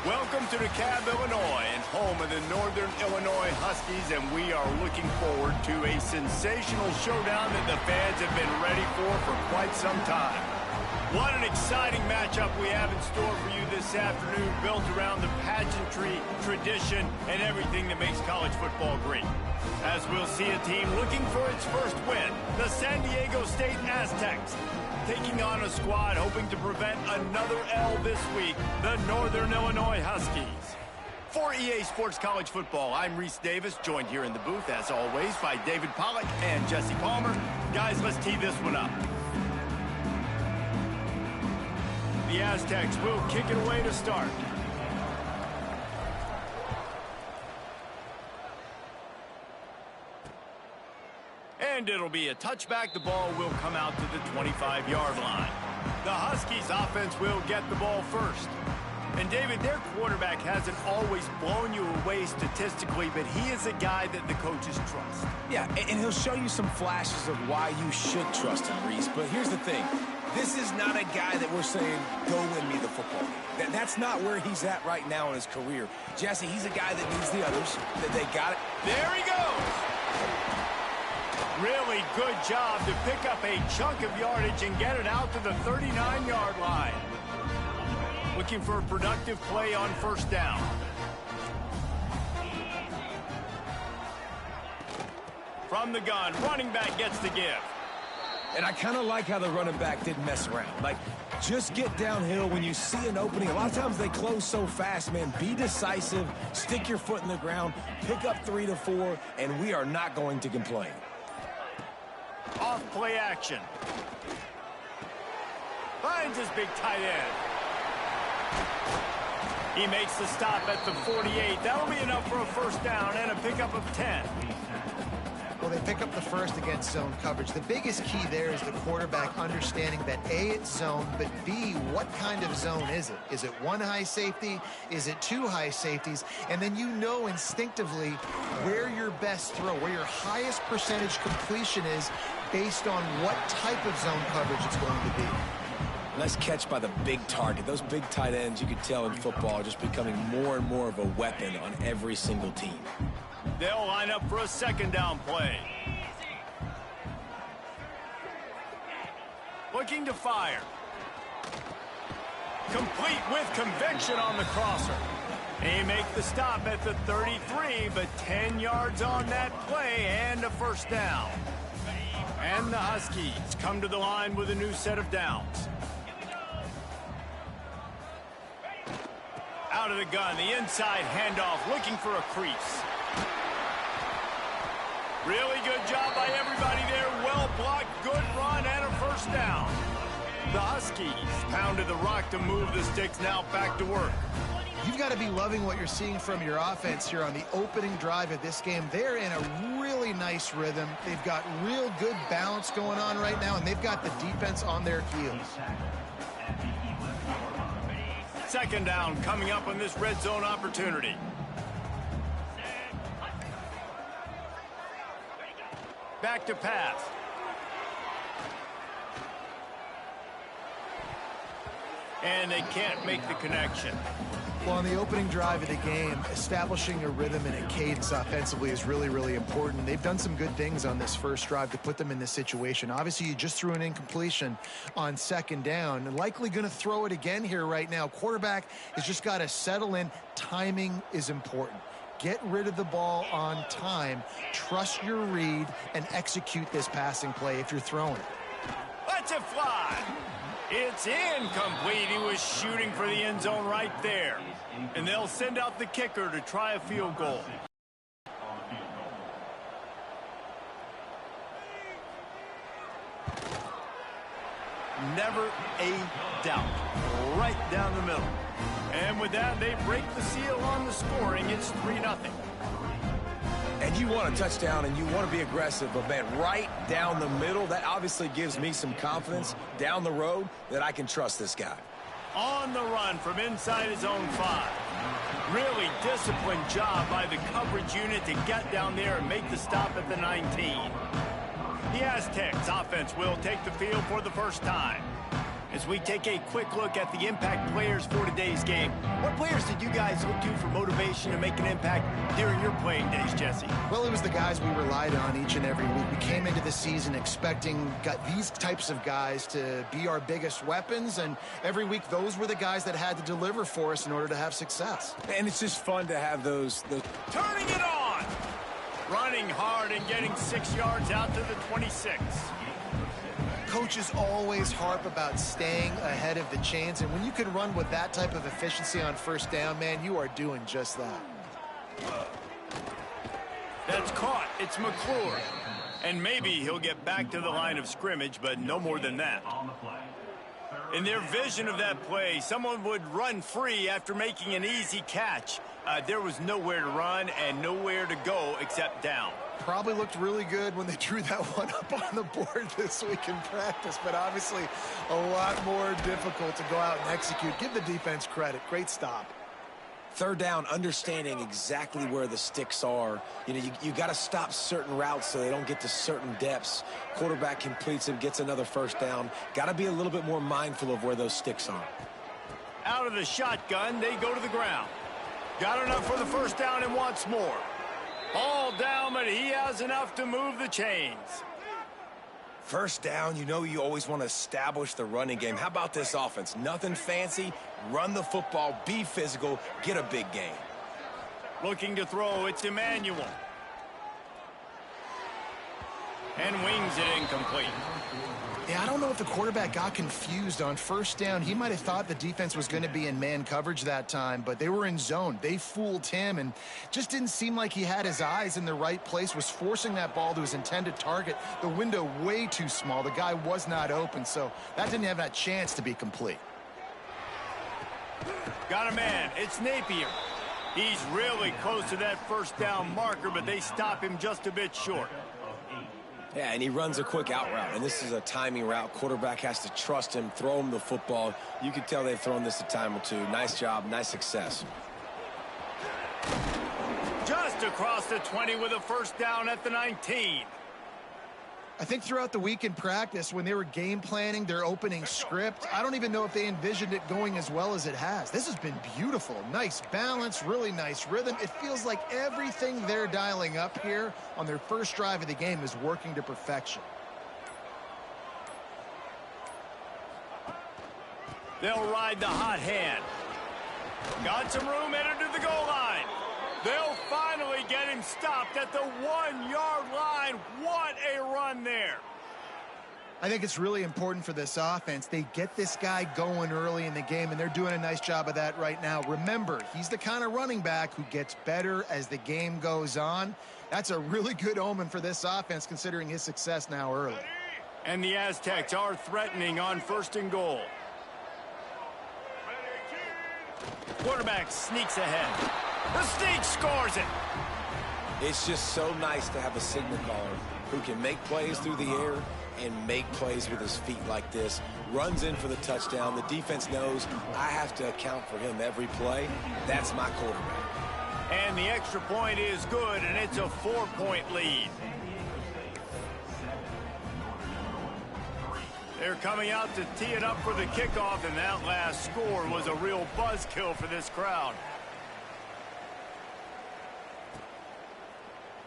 Welcome to DeKalb, Illinois, and home of the Northern Illinois Huskies, and we are looking forward to a sensational showdown that the fans have been ready for quite some time. What an exciting matchup we have in store for you this afternoon, built around the pageantry, tradition, and everything that makes college football great. As we'll see a team looking for its first win, the San Diego State Aztecs, taking on a squad hoping to prevent another L this week, the Northern Illinois Huskies. For EA Sports College Football, I'm Reese Davis, joined here in the booth, as always, by David Pollack and Jesse Palmer. Guys, let's tee this one up. The Aztecs will kick it away to start. And it'll be a touchback. The ball will come out to the 25-yard line. The Huskies offense will get the ball first. And David, their quarterback hasn't always blown you away statistically, but he is a guy that the coaches trust. Yeah, and he'll show you some flashes of why you should trust him, Reese. But here's the thing. This is not a guy that we're saying, go win me the football game. That's not where he's at right now in his career. Jesse, he's a guy that needs the others. That they got it. There he goes. Really good job to pick up a chunk of yardage and get it out to the 39-yard line. Looking for a productive play on first down. From the gun, running back gets the give. And I kind of like how the running back didn't mess around. Like, just get downhill when you see an opening. A lot of times they close so fast, man. Be decisive, stick your foot in the ground, pick up 3 to 4, and we are not going to complain. Off play action. Finds his big tight end. He makes the stop at the 48. That'll be enough for a first down and a pickup of 10. Well, they pick up the first against zone coverage. The biggest key there is the quarterback understanding that A, it's zone, but B, what kind of zone is it? Is it one high safety? Is it two high safeties? And then you know instinctively where your best throw, where your highest percentage completion is based on what type of zone coverage it's going to be. Nice catch by the big target. Those big tight ends, you could tell in football, are just becoming more and more of a weapon on every single team. They'll line up for a second down play. Looking to fire. Complete with conviction on the crosser. They make the stop at the 33, but 10 yards on that play and a first down. And the Huskies come to the line with a new set of downs. Out of the gun, the inside handoff, looking for a crease. Really good job by everybody there. Well blocked, good run, and a first down. The Huskies pounded the rock to move the sticks, now back to work. You've got to be loving what you're seeing from your offense here on the opening drive of this game. They're in a really nice rhythm. They've got real good balance going on right now, and they've got the defense on their heels. Second down coming up on this red zone opportunity. Back to pass. And they can't make the connection. Well, on the opening drive of the game, establishing a rhythm and a cadence offensively is really, really important. They've done some good things on this first drive to put them in this situation. Obviously, you just threw an incompletion on second down, and likely going to throw it again here right now. Quarterback has just got to settle in. Timing is important. Get rid of the ball on time. Trust your read and execute this passing play if you're throwing it. Let's it fly. It's incomplete. He was shooting for the end zone right there. And they'll send out the kicker to try a field goal. Never a doubt. Right down the middle. And with that, they break the seal on the scoring. It's 3-0. And you want a touchdown and you want to be aggressive, but man, right down the middle, that obviously gives me some confidence down the road that I can trust this guy. On the run from inside his own 5. Really disciplined job by the coverage unit to get down there and make the stop at the 19. The Aztecs offense will take the field for the first time. As we take a quick look at the impact players for today's game, what players did you guys look to for motivation to make an impact during your playing days, Jesse? Well, it was the guys we relied on each and every week. We came into the season expecting these types of guys to be our biggest weapons, and every week those were the guys that had to deliver for us in order to have success. And it's just fun to have those turning it on! Running hard and getting 6 yards out to the 26. Coaches always harp about staying ahead of the chains, and when you can run with that type of efficiency on first down, man, you are doing just that. That's caught. It's McClure. And maybe he'll get back to the line of scrimmage, but no more than that. In their vision of that play, someone would run free after making an easy catch. There was nowhere to run and nowhere to go except down. Probably looked really good when they drew that one up on the board this week in practice, but obviously a lot more difficult to go out and execute. Give the defense credit. Great stop. third down, understanding exactly where the sticks are. You know, you got to stop certain routes so they don't get to certain depths. Quarterback completes them, gets another first down. Got to be a little bit more mindful of where those sticks are. Out of the shotgun, they go to the ground. Got enough for the first down and wants more. All down, but he has enough to move the chains. First down, you know you always want to establish the running game. How about this offense? Nothing fancy. Run the football, be physical, get a big gain. Looking to throw, it's Emmanuel. And wings it incomplete. Yeah, I don't know if the quarterback got confused on first down. He might have thought the defense was going to be in man coverage that time, but they were in zone. They fooled him and just didn't seem like he had his eyes in the right place, was forcing that ball to his intended target. The window way too small. The guy was not open, so that didn't have that chance to be complete. Got a man. It's Napier. He's really close to that first down marker, but they stop him just a bit short. Yeah, and he runs a quick out route, and this is a timing route. Quarterback has to trust him, throw him the football. You can tell they've thrown this a time or two. Nice job, nice success. Just across the 20 with a first down at the 19. I think throughout the week in practice, when they were game planning their opening script, I don't even know if they envisioned it going as well as it has. This has been beautiful. Nice balance, really nice rhythm. It feels like everything they're dialing up here on their first drive of the game is working to perfection. They'll ride the hot hand. Got some room, headed to the goal line. They'll finally get him stopped at the 1-yard line. What a run there. I think it's really important for this offense. They get this guy going early in the game, and they're doing a nice job of that right now. Remember, he's the kind of running back who gets better as the game goes on. That's a really good omen for this offense, considering his success now early. And the Aztecs are threatening on 1st and goal. Quarterback sneaks ahead. The sneak scores it. It's just so nice to have a signal caller who can make plays through the air and make plays with his feet like this. Runs in for the touchdown. The defense knows I have to account for him every play. That's my quarterback. And the extra point is good, and it's a 4-point lead. They're coming out to tee it up for the kickoff, and that last score was a real buzzkill for this crowd.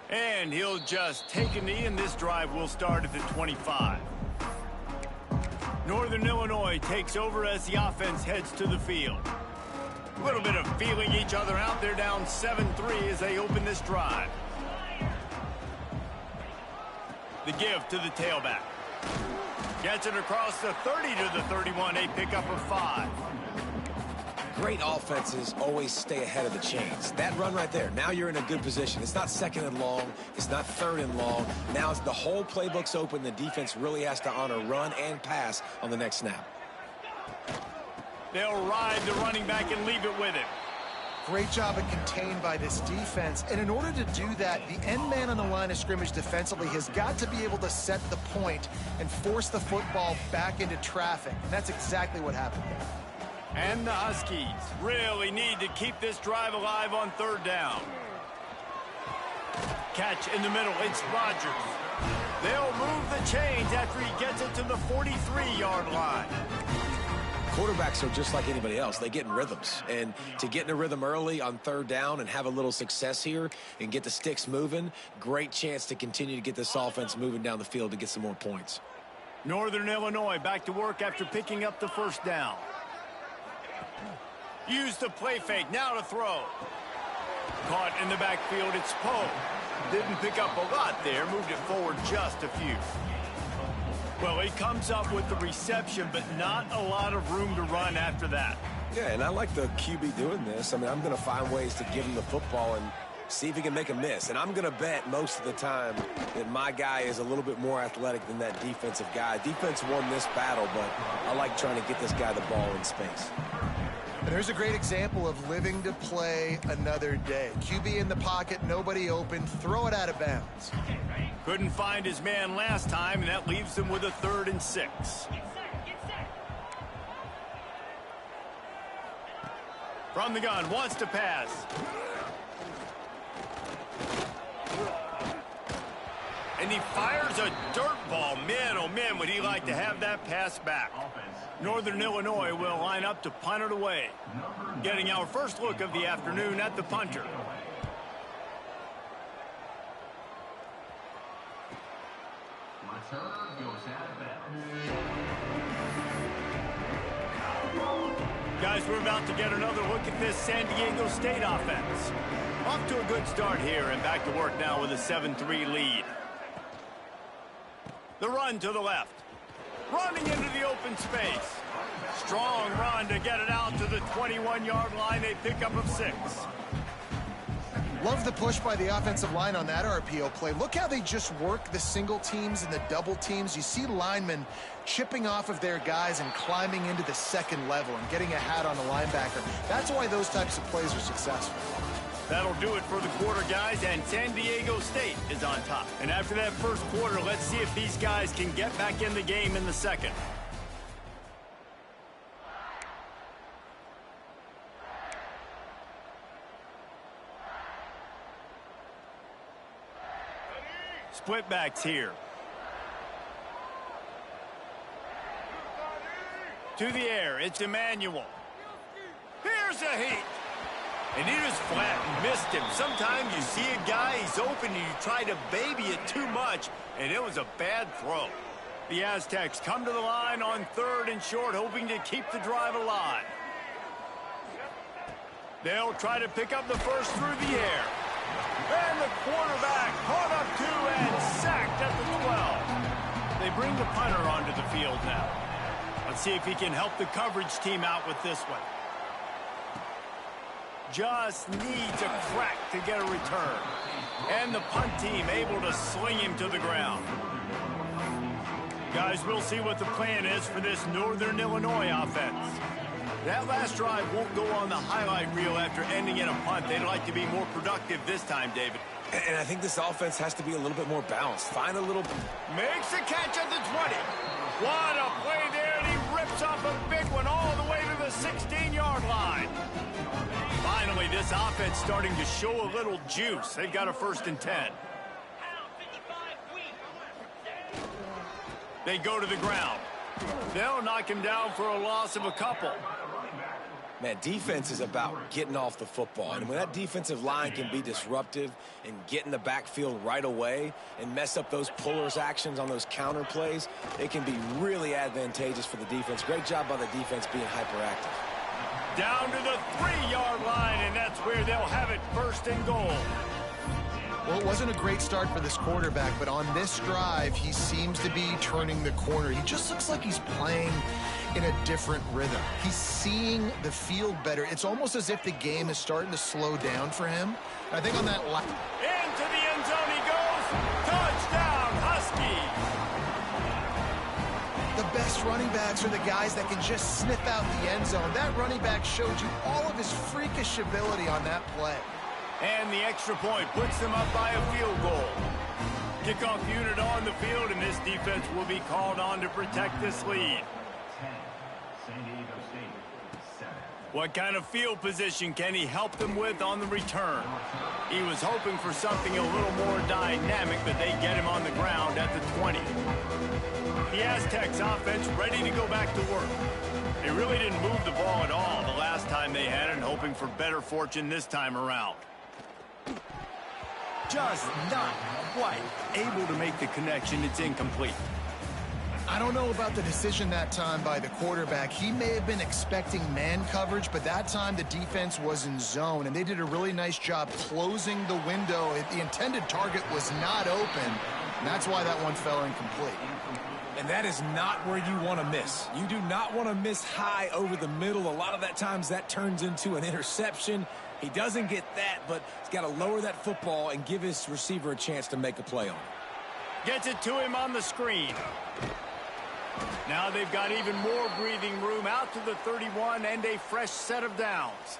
And he'll just take a knee, and this drive will start at the 25. Northern Illinois takes over as the offense heads to the field. A little bit of feeling each other out. They're down 7-3 as they open this drive. The give to the tailback. Gets it across the 30 to the 31, a pickup of 5. Great offenses always stay ahead of the chains. That run right there, now you're in a good position. It's not 2nd and long. It's not 3rd and long. Now the whole playbook's open. The defense really has to honor run and pass on the next snap. They'll ride the running back and leave it with him. Great job of contained by this defense. And in order to do that, the end man on the line of scrimmage defensively has got to be able to set the point and force the football back into traffic. And that's exactly what happened there. And the Huskies really need to keep this drive alive on 3rd down. Catch in the middle. It's Rodgers. They'll move the chains after he gets it to the 43-yard line. Quarterbacks are just like anybody else. They get in rhythms. And to get in a rhythm early on third down and have a little success here and get the sticks moving, great chance to continue to get this offense moving down the field to get some more points. Northern Illinois back to work after picking up the first down. Use the play fake. Now to throw. Caught in the backfield. It's Poe. Didn't pick up a lot there. Moved it forward just a few. Well, he comes up with the reception, but not a lot of room to run after that. Yeah, and I like the QB doing this. I mean, I'm going to find ways to give him the football and see if he can make a miss. And I'm going to bet most of the time that my guy is a little bit more athletic than that defensive guy. Defense won this battle, but I like trying to get this guy the ball in space. And there's a great example of living to play another day. QB in the pocket, nobody open, throw it out of bounds. Couldn't find his man last time, and that leaves them with a 3rd and 6. From the gun, wants to pass. And he fires a dirt ball. Man, oh man, would he like to have that pass back. Northern Illinois will line up to punt it away. Getting our first look of the afternoon at the punter. Guys, we're about to get another look at this San Diego State offense. Off to a good start here and back to work now with a 7-3 lead. The run to the left. Running into the open space. Strong run to get it out to the 21-yard line. They pick up of 6. Love the push by the offensive line on that RPO play. Look how they just work the single teams and the double teams. You see linemen chipping off of their guys and climbing into the second level and getting a hat on the linebacker. That's why those types of plays are successful. That'll do it for the quarter, guys, and San Diego State is on top. And after that first quarter, let's see if these guys can get back in the game in the second. Split backs here. To the air, it's Emmanuel. Here's a heat. And he just flat missed him. Sometimes you see a guy, he's open, and you try to baby it too much, and it was a bad throw. The Aztecs come to the line on 3rd and short, hoping to keep the drive alive. They'll try to pick up the first through the air. And the quarterback caught up to and sacked at the 12. They bring the punter onto the field now. Let's see if he can help the coverage team out with this one. Just needs a crack to get a return. And the punt team able to sling him to the ground. Guys, we'll see what the plan is for this Northern Illinois offense. That last drive won't go on the highlight reel after ending in a punt. They'd like to be more productive this time, David. And I think this offense has to be a little bit more balanced. Find a little... Makes a catch at the 20. What a play there, and he rips off a big one all the way to the 16-yard line. Finally, this offense starting to show a little juice. They've got a 1st and 10. They go to the ground. They'll knock him down for a loss of a couple. Man, defense is about getting off the football. And when that defensive line can be disruptive and get in the backfield right away and mess up those pullers actions on those counter plays, it can be really advantageous for the defense. Great job by the defense being hyperactive. Down to the 3-yard line, and that's where they'll have it 1st and goal. Well, it wasn't a great start for this quarterback, but on this drive, he seems to be turning the corner. He just looks like he's playing in a different rhythm. He's seeing the field better. It's almost as if the game is starting to slow down for him. I think on that... Into the end zone he goes. Touchdown, Huskies. The best running backs are the guys that can just sniff out the end zone. That running back showed you all of his freakish ability on that play. And the extra point puts them up by a field goal. Kickoff unit on the field, and this defense will be called on to protect this lead. What kind of field position can he help them with on the return? He was hoping for something a little more dynamic, but they get him on the ground at the 20. The Aztecs offense ready to go back to work. They really didn't move the ball at all the last time they had it, and hoping for better fortune this time around. Just not quite able to make the connection. It's incomplete. I don't know about the decision that time by the quarterback. He may have been expecting man coverage, but that time the defense was in zone, and they did a really nice job closing the window. The intended target was not open, and that's why that one fell incomplete. And that is not where you want to miss. You do not want to miss high over the middle. A lot of that times that turns into an interception. He doesn't get that, but he's got to lower that football and give his receiver a chance to make a play on it. Gets it to him on the screen. Now they've got even more breathing room out to the 31 and a fresh set of downs.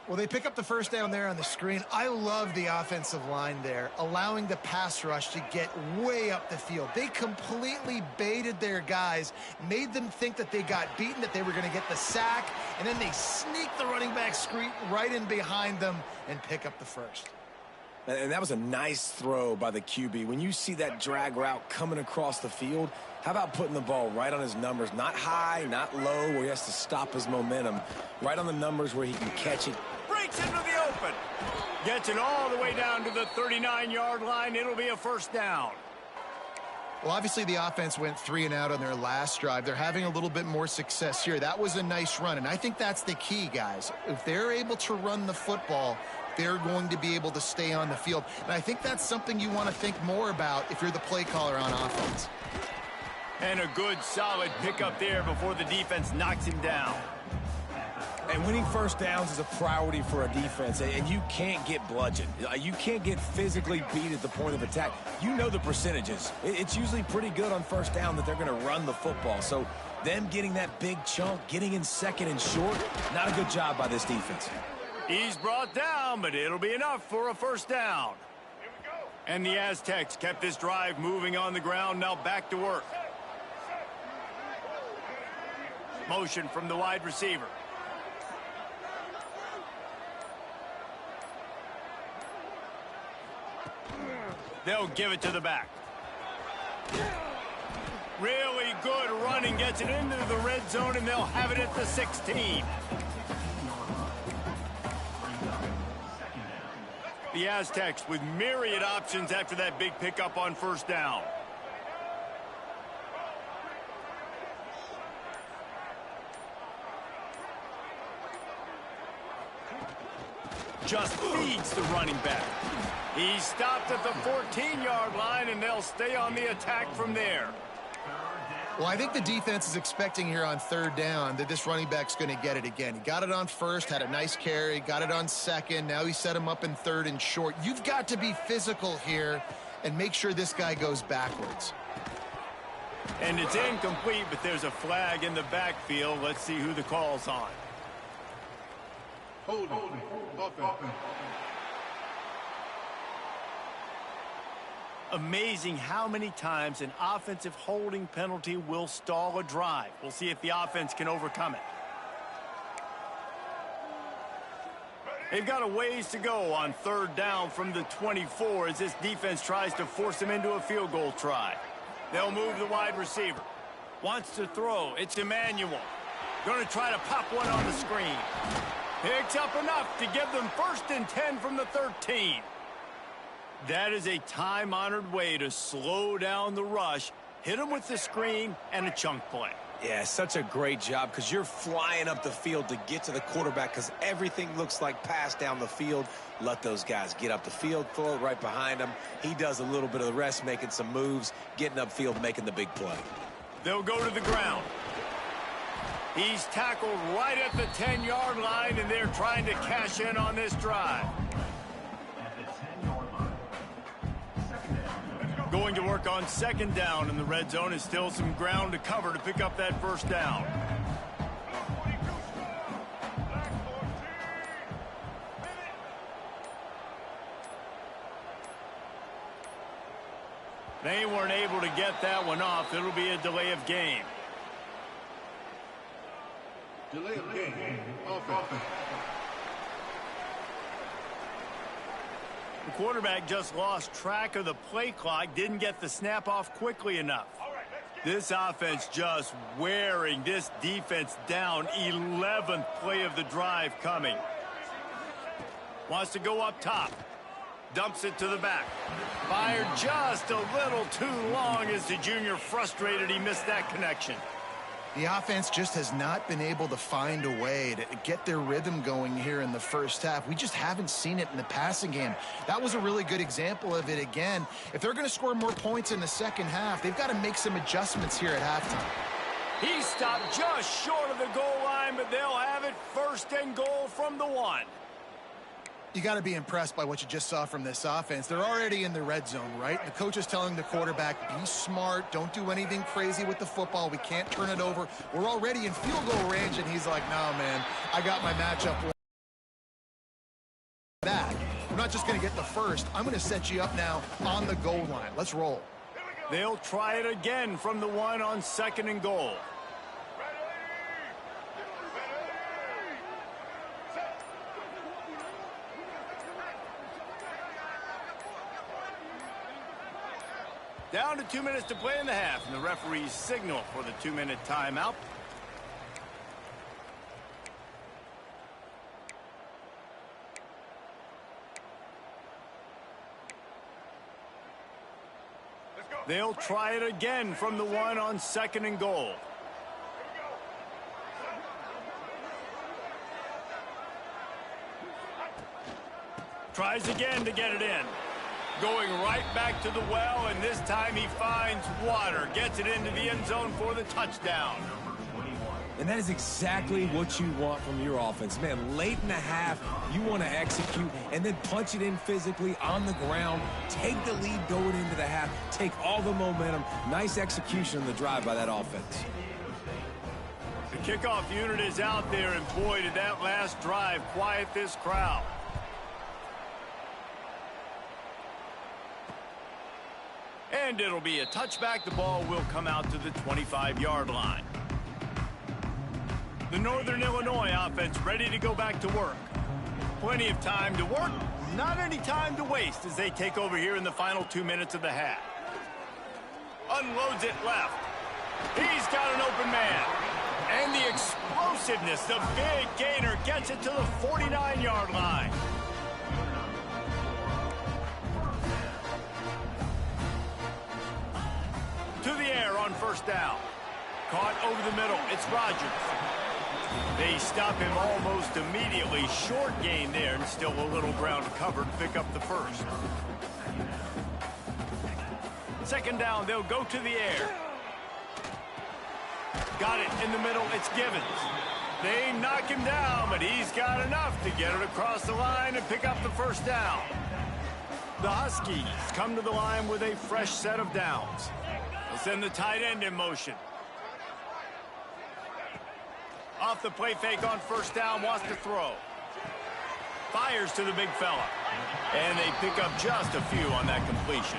Well, they pick up the first down there on the screen. I love the offensive line there, allowing the pass rush to get way up the field. They completely baited their guys, made them think that they got beaten, that they were going to get the sack, and then they sneak the running back screen right in behind them and pick up the first. And that was a nice throw by the QB. When you see that drag route coming across the field, how about putting the ball right on his numbers? Not high, not low, where he has to stop his momentum. Right on the numbers where he can catch it. Breaks into the open. Gets it all the way down to the 39-yard line. It'll be a first down. Well, obviously the offense went 3 and out on their last drive. They're having a little bit more success here. That was a nice run, and I think that's the key, guys. If they're able to run the football, they're going to be able to stay on the field. And I think that's something you want to think more about if you're the play caller on offense. And a good, solid pickup there before the defense knocks him down. And winning first downs is a priority for a defense, and you can't get bludgeoned. You can't get physically beat at the point of attack. You know the percentages. It's usually pretty good on first down that they're going to run the football. So them getting that big chunk, getting in second and short, not a good job by this defense. He's brought down, but it'll be enough for a first down. And the Aztecs kept this drive moving on the ground, now back to work. Motion from the wide receiver. They'll give it to the back. Really good running, gets it into the red zone, and they'll have it at the 16. The Aztecs with myriad options after that big pickup on first down. Just feeds the running back. He stopped at the 14-yard line, and they'll stay on the attack from there. Well, I think the defense is expecting here on third down that this running back's going to get it again. He got it on first, had a nice carry, got it on second. Now he set him up in third and short. You've got to be physical here and make sure this guy goes backwards. And it's incomplete, but there's a flag in the backfield. Let's see who the call's on. Holding. Offense. Amazing how many times an offensive holding penalty will stall a drive. We'll see if the offense can overcome it. They've got a ways to go on third down from the 24 as this defense tries to force them into a field goal try. They'll move the wide receiver. Wants to throw. It's Emmanuel. Going to try to pop one on the screen. Picks up enough to give them 1st and 10 from the 13. That is a time-honored way to slow down the rush, hit them with the screen, and a chunk play. Yeah, such a great job because you're flying up the field to get to the quarterback because everything looks like pass down the field. Let those guys get up the field, throw it right behind him. He does a little bit of the rest, making some moves, getting upfield, making the big play. They'll go to the ground. He's tackled right at the 10-yard line, and they're trying to cash in on this drive. Going to work on second down in the red zone. Is still some ground to cover to pick up that first down. They weren't able to get that one off. It'll be a delay of game. Delay of game. Offense. The quarterback just lost track of the play clock, didn't get the snap off quickly enough. This offense just wearing this defense down. 11th play of the drive coming. Wants to go up top. Dumps it to the back. Fired just a little too long as the junior frustrated he missed that connection. The offense just has not been able to find a way to get their rhythm going here in the first half. We just haven't seen it in the passing game. That was a really good example of it again. If they're going to score more points in the second half, they've got to make some adjustments here at halftime. He stopped just short of the goal line, but they'll have it 1st and goal from the 1. You got to be impressed by what you just saw from this offense. They're already in the red zone, right? The coach is telling the quarterback, be smart, don't do anything crazy with the football. We can't turn it over. We're already in field goal range, and he's like, no, man, I got my matchup. That. I'm not just going to get the first. I'm going to set you up now on the goal line. Let's roll. They'll try it again from the 1 on 2nd and goal. Down to 2 minutes to play in the half, and the referees signal for the 2-minute timeout. They'll try it again from the 1 on 2nd and goal. Tries again to get it in. Going right back to the well, and this time he finds water. Gets it into the end zone for the touchdown. And that is exactly what you want from your offense. Man, late in the half, you want to execute and then punch it in physically on the ground. Take the lead going into the half. Take all the momentum. Nice execution on the drive by that offense. The kickoff unit is out there, and boy, did that last drive quiet this crowd. And it'll be a touchback. The ball will come out to the 25-yard line. The Northern Illinois offense ready to go back to work. Plenty of time to work, not any time to waste as they take over here in the final 2 minutes of the half. Unloads it left. He's got an open man. And the explosiveness, the big gainer gets it to the 49-yard line. To the air on 1st down. Caught over the middle. It's Rodgers. They stop him almost immediately. Short gain there, and still a little ground covered. Pick up the 1st. 2nd down, they'll go to the air. Got it in the middle. It's Givens. They knock him down, but he's got enough to get it across the line and pick up the 1st down. The Huskies come to the line with a fresh set of downs. They'll send the tight end in motion. Off the play fake on 1st down, wants to throw. Fires to the big fella. And they pick up just a few on that completion.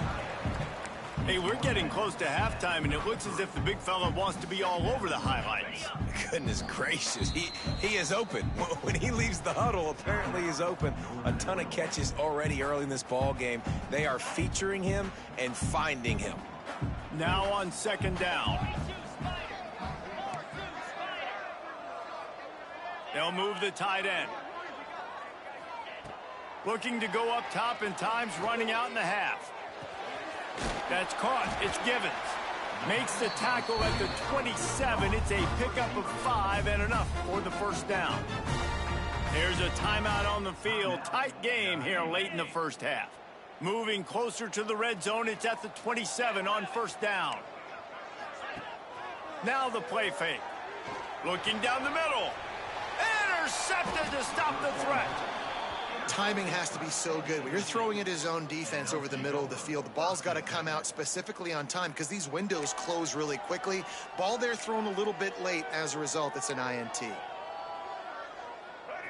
Hey, we're getting close to halftime, and it looks as if the big fella wants to be all over the highlights. Goodness gracious, he is open. When he leaves the huddle, apparently he's open. A ton of catches already early in this ball game. They are featuring him and finding him. Now on 2nd down. They'll move the tight end. Looking to go up top, and time's running out in the half. That's caught. It's Givens. Makes the tackle at the 27. It's a pickup of 5 and enough for the 1st down. There's a timeout on the field. Tight game here late in the 1st half. Moving closer to the red zone. It's at the 27 on 1st down. Now the play fake. Looking down the middle. Intercepted to stop the threat. Timing has to be so good. When you're throwing at his own defense over the middle of the field, the ball's got to come out specifically on time because these windows close really quickly. Ball there thrown a little bit late. As a result, it's an INT.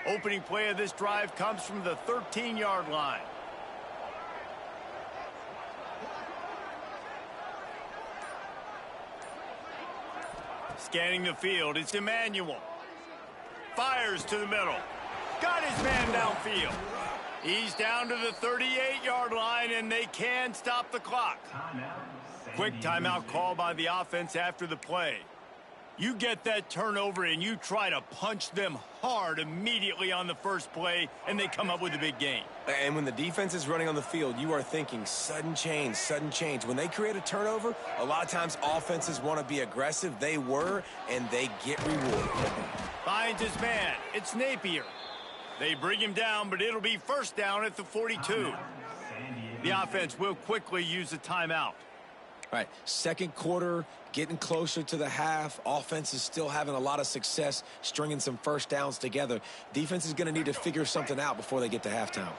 Opening play of this drive comes from the 13-yard line. Scanning the field, it's Emmanuel. fires to the middle. Got his man downfield. He's down to the 38-yard line, and they can stop the clock. Quick timeout call by the offense after the play. You get that turnover, and you try to punch them hard immediately on the first play, and they come up with a big gain. And when the defense is running on the field, you are thinking sudden change, sudden change. When they create a turnover, a lot of times offenses want to be aggressive. They were, and they get rewarded. Finds his man. It's Napier. They bring him down, but it'll be first down at the 42. The offense will quickly use a timeout. All right, second quarter, getting closer to the half. Offense is still having a lot of success stringing some first downs together. Defense is going to need to figure something out before they get to halftime.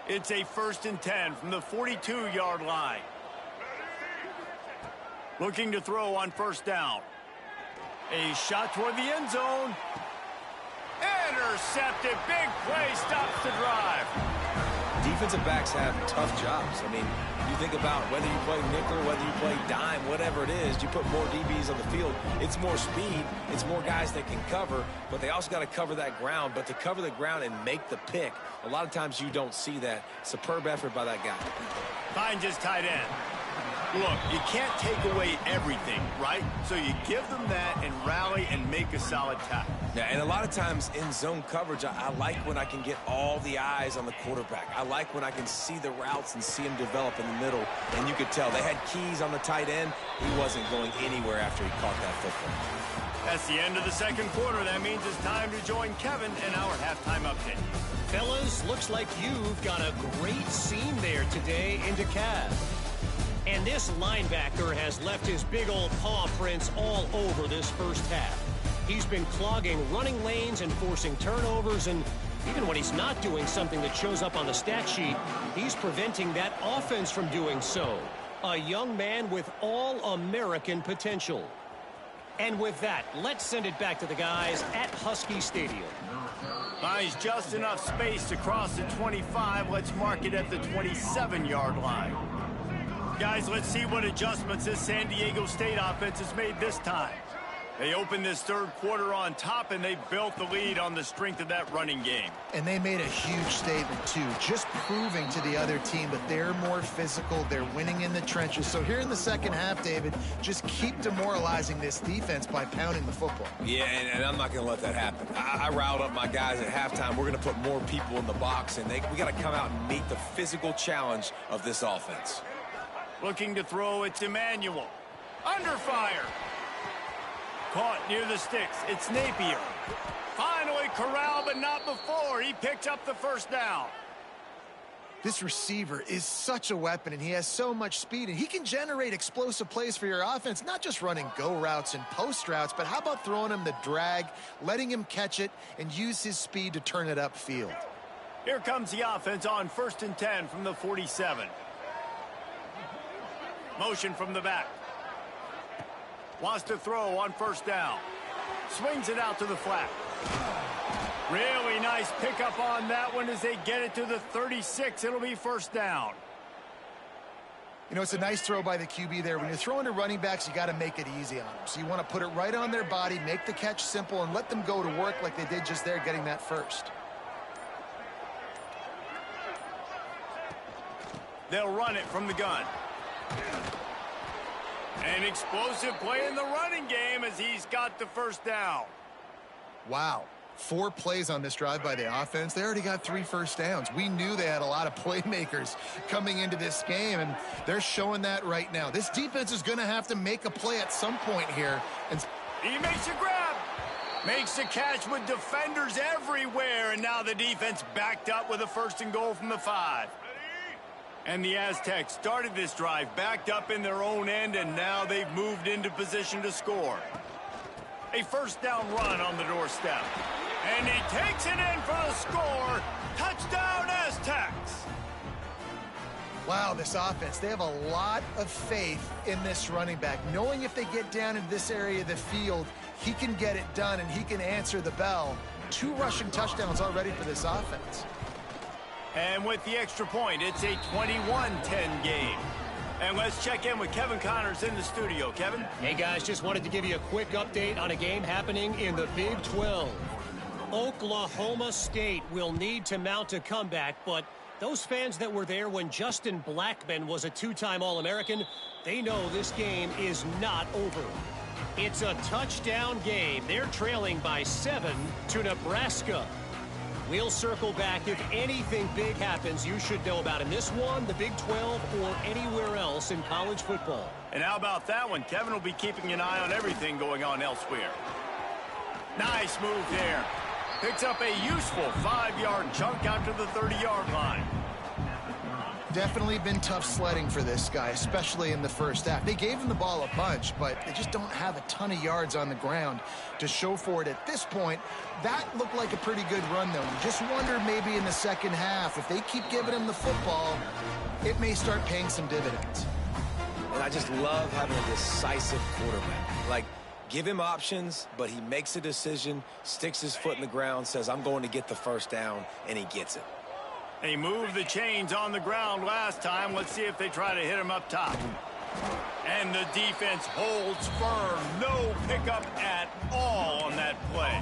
It's a 1st and 10 from the 42-yard line. Looking to throw on first down. A shot toward the end zone. Intercepted. Big play stops the drive. Defensive backs have tough jobs. I mean, you think about whether you play nickel, whether you play dime, whatever it is, you put more DBs on the field. It's more speed. It's more guys that can cover, but they also got to cover that ground. But to cover the ground and make the pick, a lot of times you don't see that. Superb effort by that guy. Finds his tight end. Look, you can't take away everything, right? So you give them that and rally and make a solid tackle. Yeah, and a lot of times in zone coverage, I like when I can get all the eyes on the quarterback. I like when I can see the routes and see him develop in the middle. And you could tell they had keys on the tight end. He wasn't going anywhere after he caught that football. That's the end of the second quarter. That means it's time to join Kevin in our halftime update. Fellas, looks like you've got a great scene there today in DeKalb. And this linebacker has left his big old paw prints all over this first half. He's been clogging running lanes and forcing turnovers, and even when he's not doing something that shows up on the stat sheet, he's preventing that offense from doing so. A young man with all-American potential. And with that, let's send it back to the guys at Husky Stadium. Buys just enough space to cross the 25. Let's mark it at the 27-yard line. Guys, let's see what adjustments this San Diego State offense has made this time. They opened this third quarter on top, and they built the lead on the strength of that running game. And they made a huge statement, too, just proving to the other team that they're more physical, they're winning in the trenches. So here in the second half, David, just keep demoralizing this defense by pounding the football. Yeah, and I'm not going to let that happen. I riled up my guys at halftime. We're going to put more people in the box, and we got to come out and meet the physical challenge of this offense. Looking to throw, it's Emmanuel. Under fire. Caught near the sticks. It's Napier. Finally corralled, but not before. He picked up the first down. This receiver is such a weapon, and he has so much speed, and he can generate explosive plays for your offense, not just running go routes and post routes, but how about throwing him the drag, letting him catch it, and use his speed to turn it upfield. Here comes the offense on 1st and 10 from the 47. Motion from the back. Wants to throw on first down. Swings it out to the flat. Really nice pickup on that one as they get it to the 36. It'll be first down. You know, it's a nice throw by the QB there. When you're throwing to running backs, you got to make it easy on them. So you want to put it right on their body, make the catch simple, and let them go to work like they did just there, getting that first. They'll run it from the gun. An explosive play in the running game as he's got the first down. Wow. 4 plays on this drive by the offense. They already got 3 first downs. We knew they had a lot of playmakers coming into this game, and they're showing that right now. This defense is going to have to make a play at some point here. And he makes a grab. Makes the catch with defenders everywhere, and now the defense backed up with a 1st and goal from the 5. And the Aztecs started this drive backed up in their own end, and now they've moved into position to score. A first down run on the doorstep. And he takes it in for the score. Touchdown, Aztecs. Wow, this offense, they have a lot of faith in this running back, knowing if they get down into this area of the field, he can get it done and he can answer the bell. 2 rushing touchdowns already for this offense. And with the extra point, it's a 21-10 game. And let's check in with Kevin Connors in the studio. Kevin? Hey, guys, just wanted to give you a quick update on a game happening in the Big 12. Oklahoma State will need to mount a comeback, but those fans that were there when Justin Blackman was a two-time All-American, they know this game is not over. It's a touchdown game. They're trailing by 7 to Nebraska. We'll circle back. If anything big happens, you should know about in this one, the Big 12, or anywhere else in college football. And how about that one? Kevin will be keeping an eye on everything going on elsewhere. Nice move there. Picks up a useful 5-yard chunk out to the 30-yard line. Definitely been tough sledding for this guy, especially in the first half. They gave him the ball a bunch, but they just don't have a ton of yards on the ground to show for it at this point. That looked like a pretty good run, though. You just wonder maybe in the second half, if they keep giving him the football, it may start paying some dividends. And I just love having a decisive quarterback. Like, give him options, but he makes a decision, sticks his foot in the ground, says, I'm going to get the first down, and he gets it. They moved the chains on the ground last time. Let's see if they try to hit him up top. And the defense holds firm. No pickup at all on that play.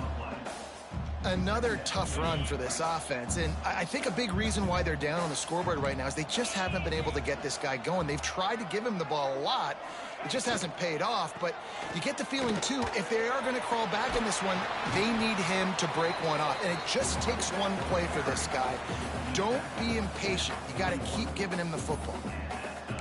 Another tough run for this offense, and I think a big reason why they're down on the scoreboard right now is they just haven't been able to get this guy going. They've tried to give him the ball a lot. It just hasn't paid off, but you get the feeling, too, if they are going to crawl back in this one, they need him to break one off, and it just takes one play for this guy. Don't be impatient. You got to keep giving him the football.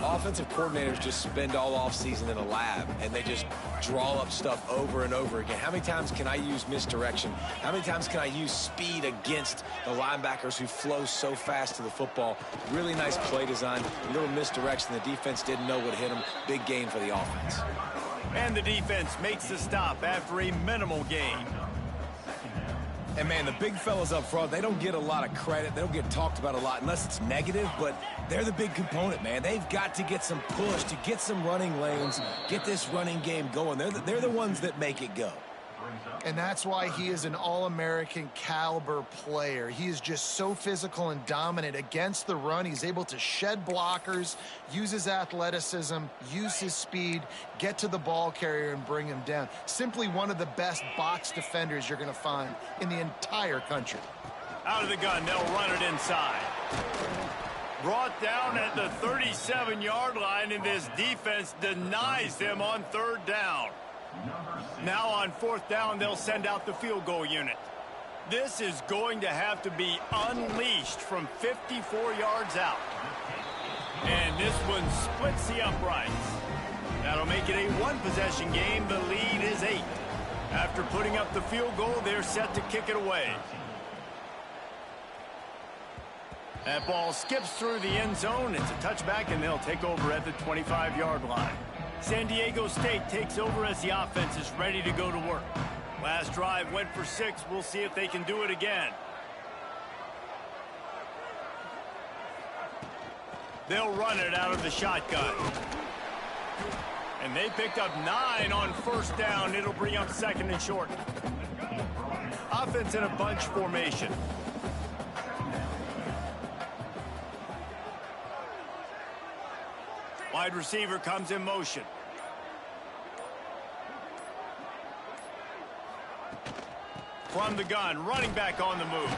Offensive coordinators just spend all offseason in a lab, and they just draw up stuff over and over again. How many times can I use misdirection? How many times can I use speed against the linebackers who flow so fast to the football? Really nice play design, a little misdirection. The defense didn't know what hit them. Big gain for the offense. And the defense makes the stop after a minimal gain. And, man, the big fellas up front, they don't get a lot of credit. They don't get talked about a lot unless it's negative, but they're the big component, man. They've got to get some push to get some running lanes, get this running game going. They're the ones that make it go. And that's why he is an All-American caliber player. He is just so physical and dominant against the run. He's able to shed blockers, use his athleticism, use his speed, get to the ball carrier and bring him down. Simply one of the best box defenders you're going to find in the entire country. Out of the gun, they'll run it inside. Brought down at the 37-yard line, and this defense denies them on third down. Now on fourth down, they'll send out the field goal unit. This is going to have to be unleashed from 54 yards out. And this one splits the uprights. That'll make it a one-possession game. The lead is 8. After putting up the field goal, they're set to kick it away. That ball skips through the end zone. It's a touchback, and they'll take over at the 25-yard line. San Diego State takes over as the offense is ready to go to work. Last drive went for 6. We'll see if they can do it again. They'll run it out of the shotgun. And they picked up 9 on first down. It'll bring up second and short. Offense in a bunch formation. Wide receiver comes in motion. From the gun, running back on the move.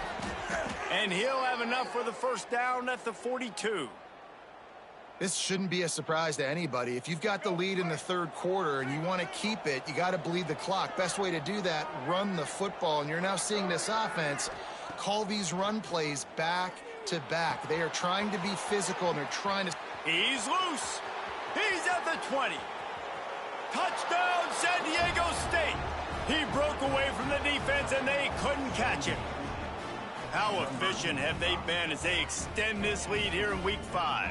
And he'll have enough for the first down at the 42. This shouldn't be a surprise to anybody. If you've got the lead in the third quarter and you want to keep it, you got to bleed the clock. Best way to do that, run the football. And you're now seeing this offense call these run plays back to back. They are trying to be physical, and they're trying to... He's loose. He's at the 20. Touchdown, San Diego State. He broke away from the defense, and they couldn't catch him. How efficient have they been as they extend this lead here in Week 5?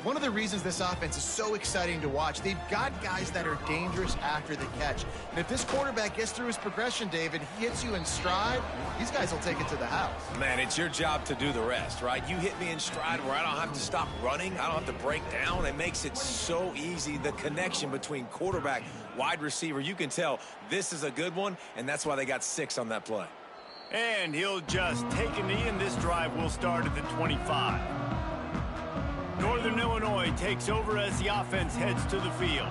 One of the reasons this offense is so exciting to watch, they've got guys that are dangerous after the catch. And if this quarterback gets through his progression, David, he hits you in stride, these guys will take it to the house. Man, it's your job to do the rest, right? You hit me in stride where I don't have to stop running. I don't have to break down. It makes it so easy. The connection between quarterback, wide receiver, you can tell this is a good one, and that's why they got 6 on that play. And he'll just take a knee, and this drive will start at the 25. Northern Illinois takes over as the offense heads to the field.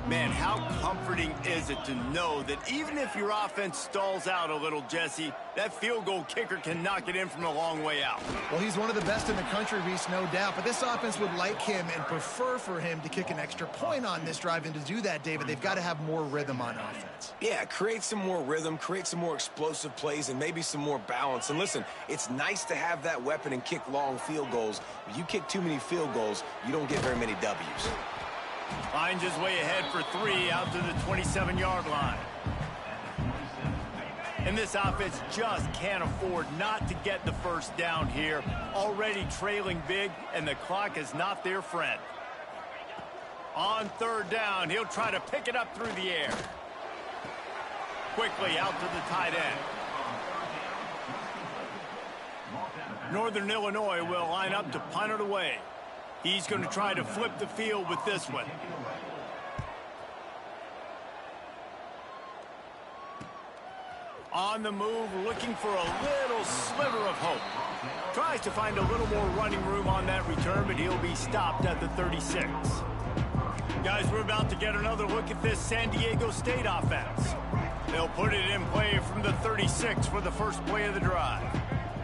Man, how comforting is it to know that even if your offense stalls out a little, Jesse, that field goal kicker can knock it in from a long way out. Well, he's one of the best in the country, Reese, no doubt. But this offense would like him and prefer for him to kick an extra point on this drive. And to do that, David, they've got to have more rhythm on offense. Yeah, create some more rhythm, create some more explosive plays, and maybe some more balance. And listen, it's nice to have that weapon and kick long field goals. If you kick too many field goals, you don't get very many W's. Finds his way ahead for 3 out to the 27-yard line. And this offense just can't afford not to get the first down here. Already trailing big, and the clock is not their friend. On 3rd down, he'll try to pick it up through the air. Quickly out to the tight end. Northern Illinois will line up to punt it away. He's going to try to flip the field with this one. On the move, looking for a little sliver of hope. Tries to find a little more running room on that return, but he'll be stopped at the 36. Guys, we're about to get another look at this San Diego State offense. They'll put it in play from the 36 for the first play of the drive.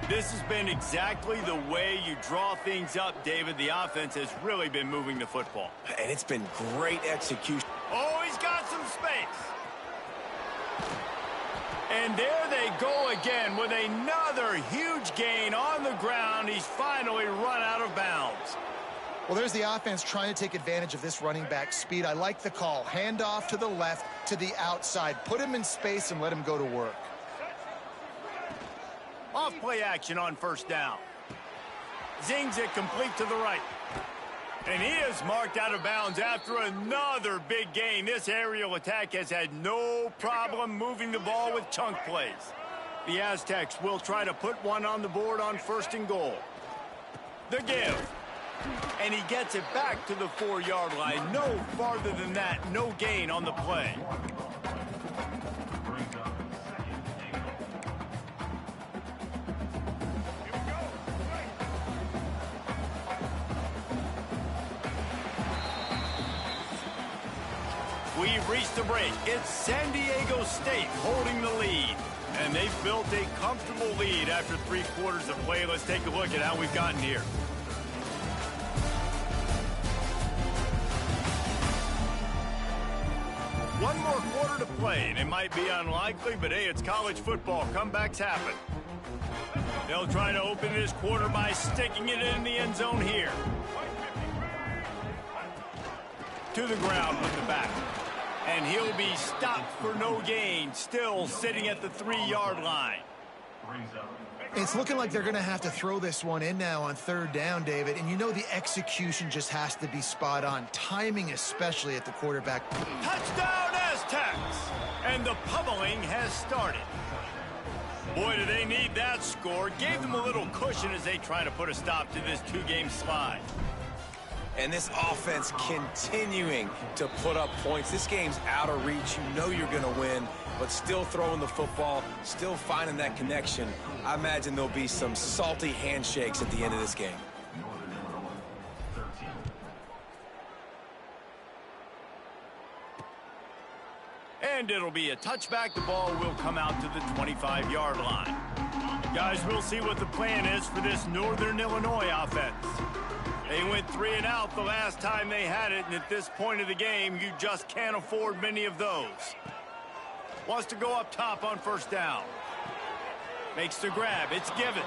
This has been exactly the way you draw things up, David. The offense has really been moving the football. And it's been great execution. Oh, he's got some space. And there they go again with another huge gain on the ground. He's finally run out of bounds. Well, there's the offense trying to take advantage of this running back speed. I like the call. Hand off to the left, to the outside. Put him in space and let him go to work. Off play action on 1st down. Zings it complete to the right. And he is marked out of bounds after another big gain. This aerial attack has had no problem moving the ball with chunk plays. The Aztecs will try to put one on the board on 1st and goal. The give. And he gets it back to the 4-yard line. No farther than that. No gain on the play. We've reached the break. It's San Diego State holding the lead. And they've built a comfortable lead after 3 quarters of play. Let's take a look at how we've gotten here. One more quarter to play, and it might be unlikely, but hey, it's college football. Comebacks happen. They'll try to open this quarter by sticking it in the end zone here. To the ground with the back. And he'll be stopped for no gain, still sitting at the 3-yard line. It's looking like they're going to have to throw this one in now on 3rd down, David. And you know the execution just has to be spot on. Timing especially at the quarterback. Touchdown Aztecs! And the pummeling has started. Boy, do they need that score. Gave them a little cushion as they try to put a stop to this 2-game slide. And this offense continuing to put up points. This game's out of reach. You know you're going to win, but still throwing the football, still finding that connection. I imagine there'll be some salty handshakes at the end of this game. And it'll be a touchback. The ball will come out to the 25-yard line. Guys, we'll see what the plan is for this Northern Illinois offense. They went 3 and out the last time they had it, and at this point of the game, you just can't afford many of those. Wants to go up top on 1st down. Makes the grab. It's Givens.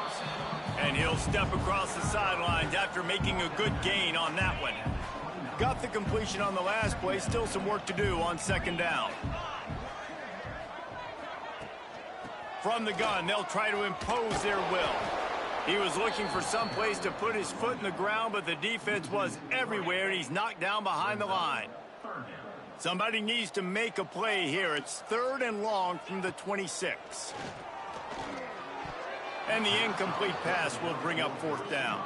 And he'll step across the sidelines after making a good gain on that one. Got the completion on the last play. Still some work to do on 2nd down. From the gun, they'll try to impose their will. He was looking for some place to put his foot in the ground, but the defense was everywhere, and he's knocked down behind the line. Somebody needs to make a play here. It's 3rd and long from the 26. And the incomplete pass will bring up 4th down.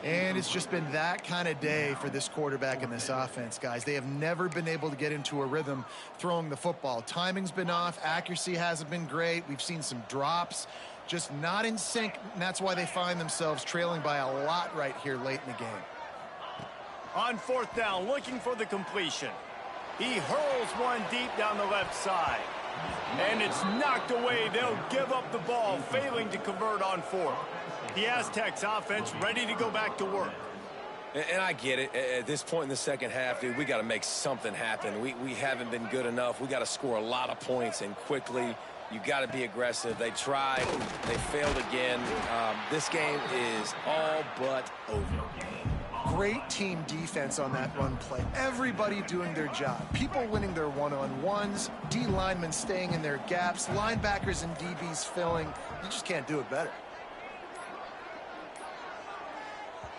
And it's just been that kind of day for this quarterback and this offense, guys. They have never been able to get into a rhythm throwing the football. Timing's been off. Accuracy hasn't been great. We've seen some drops. Just not in sync, and that's why they find themselves trailing by a lot right here late in the game. On 4th down, looking for the completion. He hurls one deep down the left side. And it's knocked away. They'll give up the ball, failing to convert on fourth. The Aztecs offense ready to go back to work. And I get it. At this point in the second half, dude, we got to make something happen. We haven't been good enough. We got to score a lot of points and quickly. You got to be aggressive. They tried. They failed again. This game is all but over. Great team defense on that run play. Everybody doing their job. People winning their one-on-ones, D linemen staying in their gaps, linebackers and DBs filling. You just can't do it better.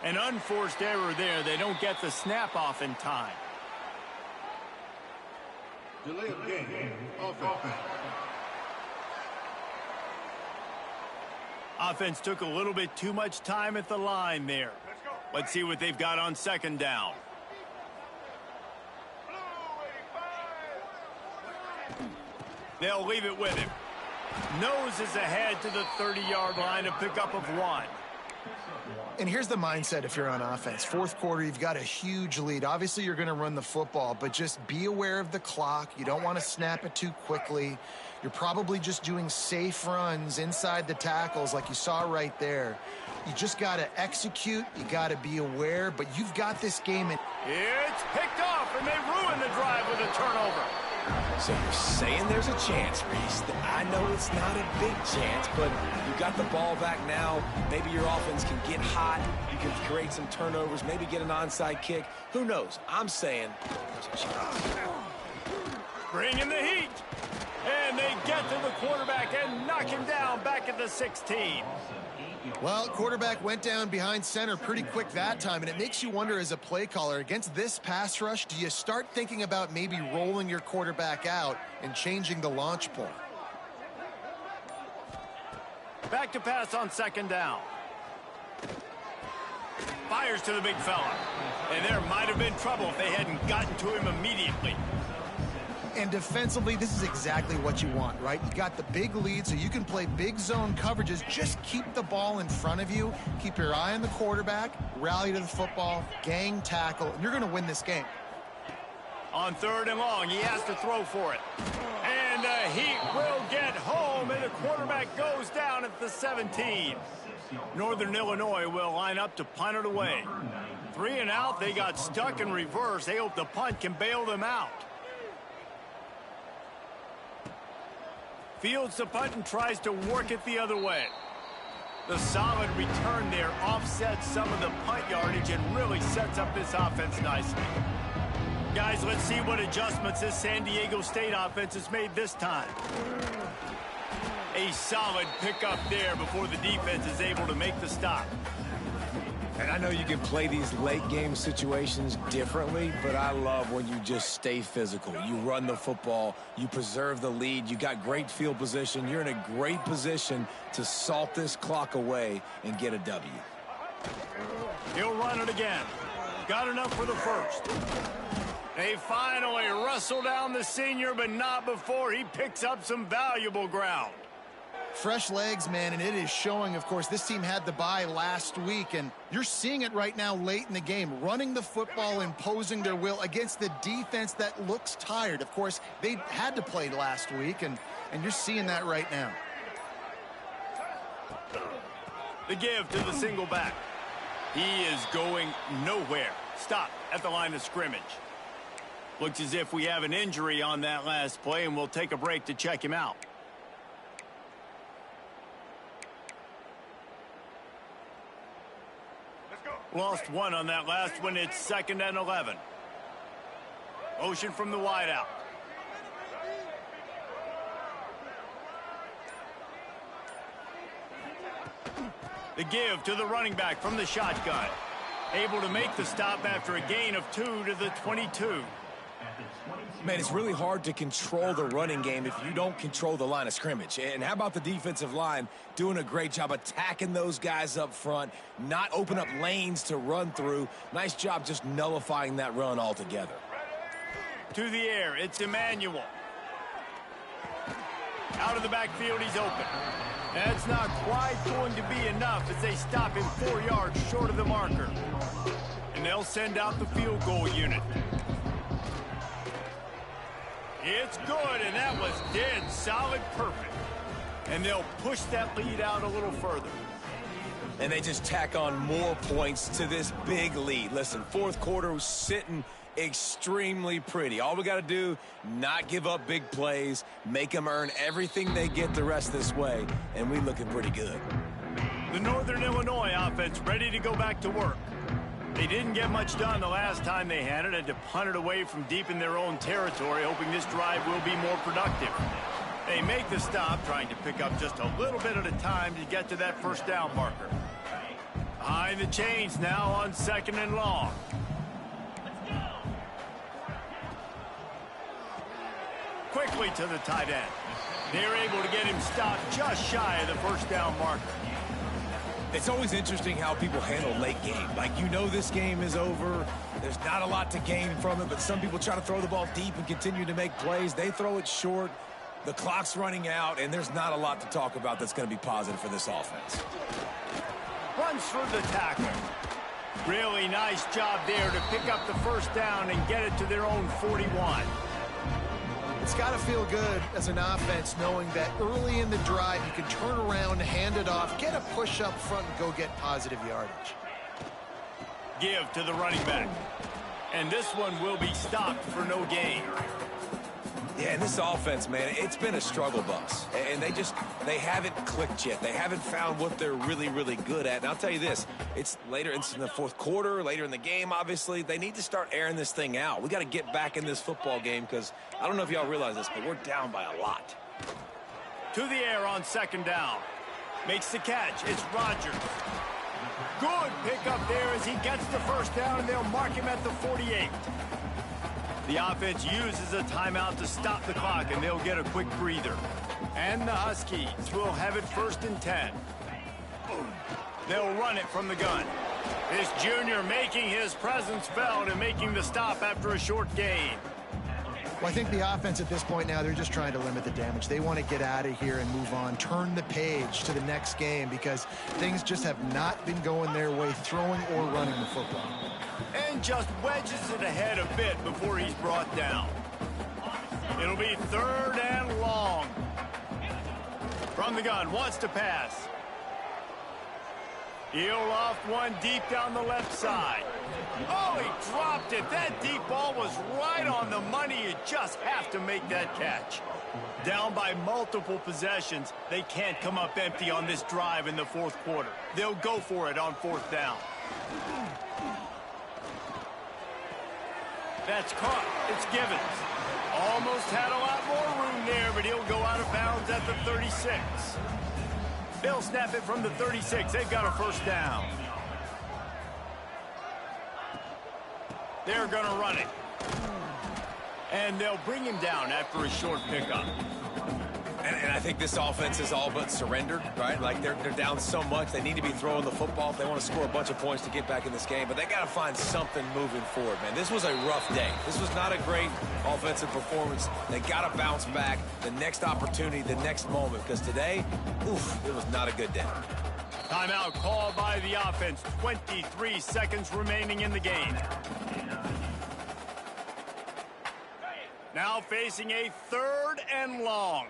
An unforced error there. They don't get the snap off in time. Delay of game. Offense. Offense took a little bit too much time at the line there. Let's see what they've got on second down. They'll leave it with him. Noses ahead to the 30-yard line, a pickup of 1. And here's the mindset if you're on offense. Fourth quarter, you've got a huge lead. Obviously, you're going to run the football, but just be aware of the clock. You don't want to snap it too quickly. You're probably just doing safe runs inside the tackles like you saw right there. You just got to execute. You got to be aware, but you've got this game. It's picked off, and they ruin the drive with a turnover. So you're saying there's a chance, Reese. I know it's not a big chance, but you got the ball back now. Maybe your offense can get hot. You can create some turnovers, maybe get an onside kick. Who knows? I'm saying there's a chance. Bring in the heat. And they get to the quarterback and knock him down back at the 16. Well, quarterback went down behind center pretty quick that time, and it makes you wonder as a play caller, against this pass rush, do you start thinking about maybe rolling your quarterback out and changing the launch point? Back to pass on second down. Fires to the big fella. And there might have been trouble if they hadn't gotten to him immediately. And defensively, this is exactly what you want, right? You got the big lead, so you can play big zone coverages. Just keep the ball in front of you. Keep your eye on the quarterback. Rally to the football. Gang tackle. And you're going to win this game. On third and long, he has to throw for it. And the Heat will get home, and the quarterback goes down at the 17. Northern Illinois will line up to punt it away. 3 and out, they got stuck in reverse. They hope the punt can bail them out. Fields the punt and tries to work it the other way. The solid return there offsets some of the punt yardage and really sets up this offense nicely. Guys, let's see what adjustments this San Diego State offense has made this time. A solid pickup there before the defense is able to make the stop. And I know you can play these late game situations differently, but I love when you just stay physical. You run the football, you preserve the lead, you got great field position. You're in a great position to salt this clock away and get a W. He'll run it again. Got enough for the first. They finally wrestle down the senior, but not before he picks up some valuable ground. Fresh legs, man, and it is showing. Of course, this team had the bye last week, and you're seeing it right now late in the game, running the football, imposing their will against the defense that looks tired. Of course, they had to play last week, and you're seeing that right now. The give to the single back. He is going nowhere. Stop at the line of scrimmage. Looks as if we have an injury on that last play, and we'll take a break to check him out. Lost one on that last one. It's 2nd and 11. Motion from the wideout. The give to the running back from the shotgun. Able to make the stop after a gain of 2 to the 22. Man, it's really hard to control the running game if you don't control the line of scrimmage. And how about the defensive line doing a great job attacking those guys up front, not open up lanes to run through. Nice job just nullifying that run altogether. To the air, it's Emmanuel. Out of the backfield, he's open. That's not quite going to be enough as they stop him 4 yards short of the marker. And they'll send out the field goal unit. It's good, and that was dead solid perfect. And they'll push that lead out a little further. And they just tack on more points to this big lead. Listen, fourth quarter was sitting extremely pretty. All we got to do, not give up big plays, make them earn everything they get the rest this way, and we looking pretty good. The Northern Illinois offense ready to go back to work. They didn't get much done the last time they had to punt it away from deep in their own territory, hoping this drive will be more productive. They make the stop, trying to pick up just a little bit at a time to get to that first down marker. Behind the chains now on 2nd and long. Quickly to the tight end. They're able to get him stopped just shy of the first down marker. It's always interesting how people handle late game. Like, you know this game is over. There's not a lot to gain from it, but some people try to throw the ball deep and continue to make plays. They throw it short. The clock's running out, and there's not a lot to talk about that's going to be positive for this offense. Runs for the tackle. Really nice job there to pick up the first down and get it to their own 41. It's got to feel good as an offense knowing that early in the drive you can turn around, hand it off, get a push up front, and go get positive yardage. Give to the running back. And this one will be stopped for no gain. Yeah, and this offense, man, it's been a struggle bus. And they haven't clicked yet. They haven't found what they're really, really good at. And I'll tell you this, it's later in the fourth quarter, later in the game, obviously. They need to start airing this thing out. We got to get back in this football game because I don't know if y'all realize this, but we're down by a lot. To the air on 2nd down. Makes the catch. It's Rodgers. Good pickup there as he gets the first down, and they'll mark him at the 48. The offense uses a timeout to stop the clock, and they'll get a quick breather. And the Huskies will have it 1st and 10. They'll run it from the gun. This junior making his presence felt and making the stop after a short gain. Well, I think the offense at this point now, they're just trying to limit the damage. They want to get out of here and move on, turn the page to the next game because things just have not been going their way, throwing or running the football. And just wedges it ahead a bit before he's brought down. It'll be 3rd and long. From the gun, wants to pass. He'll loft one deep down the left side. Oh, he dropped it. That deep ball was right on the money. You just have to make that catch. Down by multiple possessions, they can't come up empty on this drive in the fourth quarter. They'll go for it on 4th down. That's caught. It's Givens. Almost had a lot more room there, but he'll go out of bounds at the 36. They'll snap it from the 36. They've got a first down. They're going to run it. And they'll bring him down after a short pickup. And I think this offense is all but surrendered, right? Like, they're down so much. They need to be throwing the football if they want to score a bunch of points to get back in this game. But they got to find something moving forward, man. This was a rough day. This was not a great offensive performance. They got to bounce back the next opportunity, the next moment. Because today, it was not a good day. Timeout called by the offense. 23 seconds remaining in the game. Now facing a 3rd and long.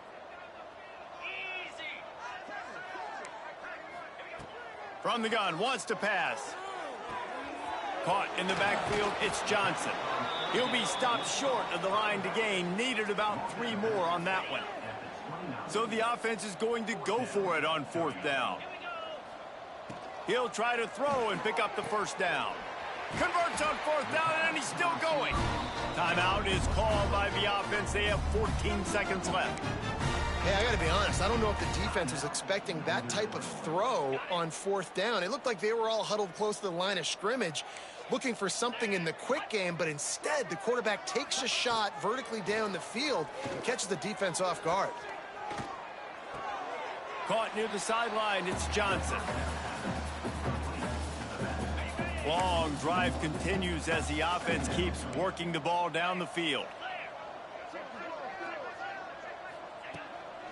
From the gun, wants to pass. Caught in the backfield, it's Johnson. He'll be stopped short of the line to gain. Needed about 3 more on that one. So the offense is going to go for it on 4th down. He'll try to throw and pick up the first down. Converts on 4th down, and he's still going. Timeout is called by the offense. They have 14 seconds left. Hey, I got to be honest. I don't know if the defense was expecting that type of throw on 4th down. It looked like they were all huddled close to the line of scrimmage, looking for something in the quick game, but instead the quarterback takes a shot vertically down the field and catches the defense off guard. Caught near the sideline, it's Johnson. Long drive continues as the offense keeps working the ball down the field.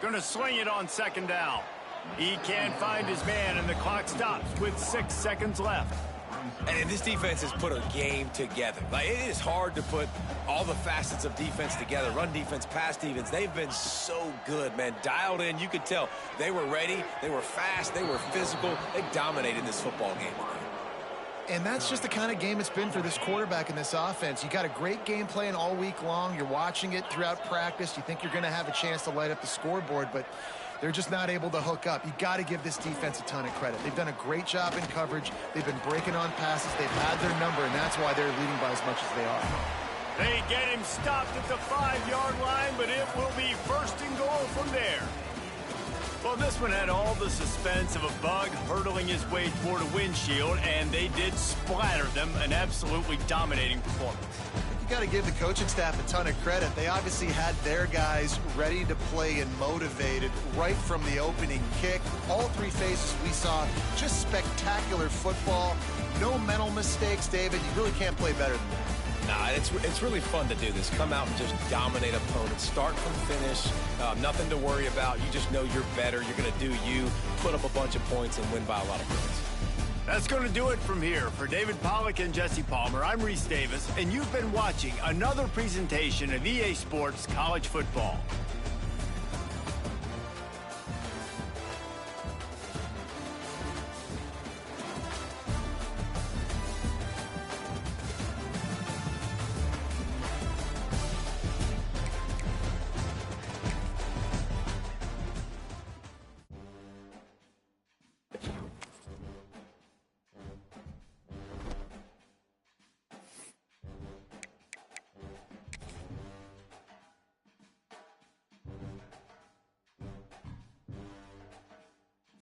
Going to swing it on 2nd down. He can't find his man, and the clock stops with 6 seconds left. And this defense has put a game together. Like, it is hard to put all the facets of defense together. Run defense, pass defense. They've been so good, man. Dialed in. You could tell they were ready. They were fast. They were physical. They dominated this football game today. And that's just the kind of game it's been for this quarterback in this offense. You got a great game plan all week long. You're watching it throughout practice. You think you're going to have a chance to light up the scoreboard, but they're just not able to hook up. You got to give this defense a ton of credit. They've done a great job in coverage. They've been breaking on passes. They've had their number, and that's why they're leading by as much as they are. They get him stopped at the 5-yard line, but it will be first and goal from there. Well, this one had all the suspense of a bug hurtling his way toward a windshield, and they did splatter them. An absolutely dominating performance. You got to give the coaching staff a ton of credit. They obviously had their guys ready to play and motivated right from the opening kick. All three phases we saw, just spectacular football. No mental mistakes, David. You really can't play better than that. Nah, it's really fun to do this. Come out and just dominate opponents. Start from finish. Nothing to worry about. You just know you're better. You're going to do you, put up a bunch of points, and win by a lot of points. That's going to do it from here. For David Pollack and Jesse Palmer, I'm Reese Davis, and you've been watching another presentation of EA Sports College Football.